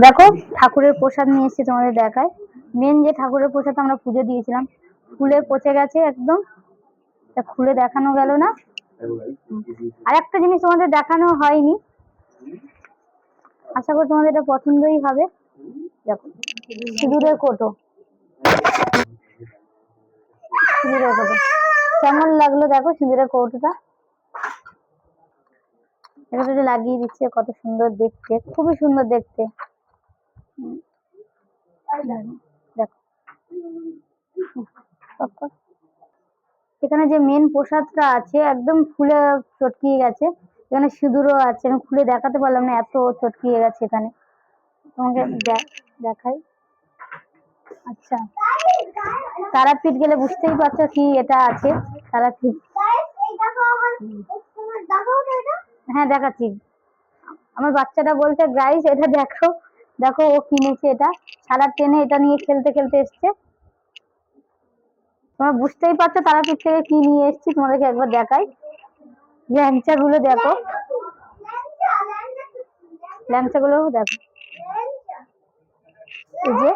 দেখো ঠাকুরের প্রসাদ নিয়ে এসেছি তোমাদের দেখায়। মেন যে ঠাকুরের প্রসাদ আমরা পুজো দিয়েছিলাম, ফুলে পচে গেছে একদম, তা খুলে দেখানো গেল না। আর একটা জিনিস তোমাদের দেখানো হয়নি, আশা করি তোমাদের এটা পছন্দই হবে। দেখো সিঁদুরের কোটো, সিঁদুরের কোটো কেমন লাগলো দেখো। সিঁদুরের কৌটোটা এটা লাগিয়ে দিচ্ছে, কত সুন্দর দেখতে, খুবই সুন্দর দেখতে। দেখো এখানে যে মেন প্রসাদটা আছে একদম ফুলে চটকিয়ে গেছে, এখানে সিঁদুরও আছে, আমি খুলে দেখাতে পারলাম না, এত চটকিয়ে গেছে এখানে। তোমাকে দেখাই। আচ্ছা, তারাপীঠ গেলে বুঝতেই পারছো কি এটা আছে। তারাপীঠ, হ্যাঁ দেখাচ্ছি। আমার বাচ্চাটা বলছে গাইস এটা দেখো, দেখো ও কিনেছে এটা, সারা ট্রেনে এটা নিয়ে খেলতে খেলতে এসছে। তোমরা বুঝতেই পারছো তারাপীঠ থেকে কি নিয়ে এসছি, তোমাদেরকে একবার দেখাই। ল্যাংচা গুলো দেখো, ল্যাংচা গুলো দেখো, এই যে।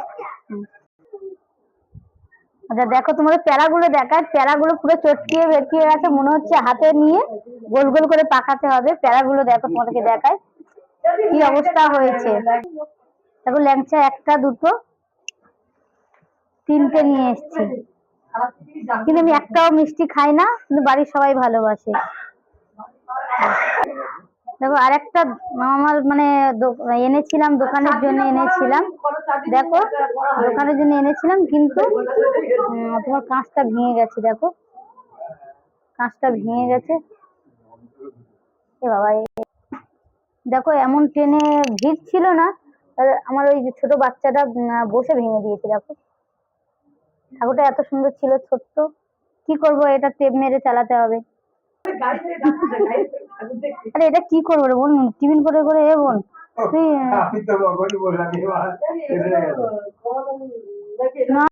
আচ্ছা দেখো তোমাদের প্যারাগুলো দেখায়, প্যারাগুলো পুরো চটকিয়ে বেঁকিয়ে গেছে, মনে হচ্ছে হাতে নিয়ে গোল গোল করে পাকাতে হবে। প্যারাগুলো দেখো, তোমাদেরকে দেখায় কি অবস্থা হয়েছে। দেখো ল্যাংচা একটা দুটো তিনটে নিয়ে এসছি, কিন্তু আমি একটাও মিষ্টি খাই না, কিন্তু বাড়ির সবাই ভালোবাসে। দেখো আরেকটা আমার মানে এনেছিলাম, দোকানের জন্য এনেছিলাম। দেখো দোকানের জন্য এনেছিলাম, কিন্তু তোমার কাঁচটা ভেঙে গেছে। দেখো কাঁচটা ভেঙে গেছে। এ বাবা, দেখো এমন ট্রেনে ভিড় ছিল না, আমার ওই ছোট বাচ্চাটা বসে ভেঙে দিয়েছে। দেখো ঠাকুরটা এত সুন্দর ছিল, ছোট্ট, কি করব, এটা টেপ মেরে চালাতে হবে। আরে এটা কি করবো রে বোন, টিফিন করে করে এ বোন তুই না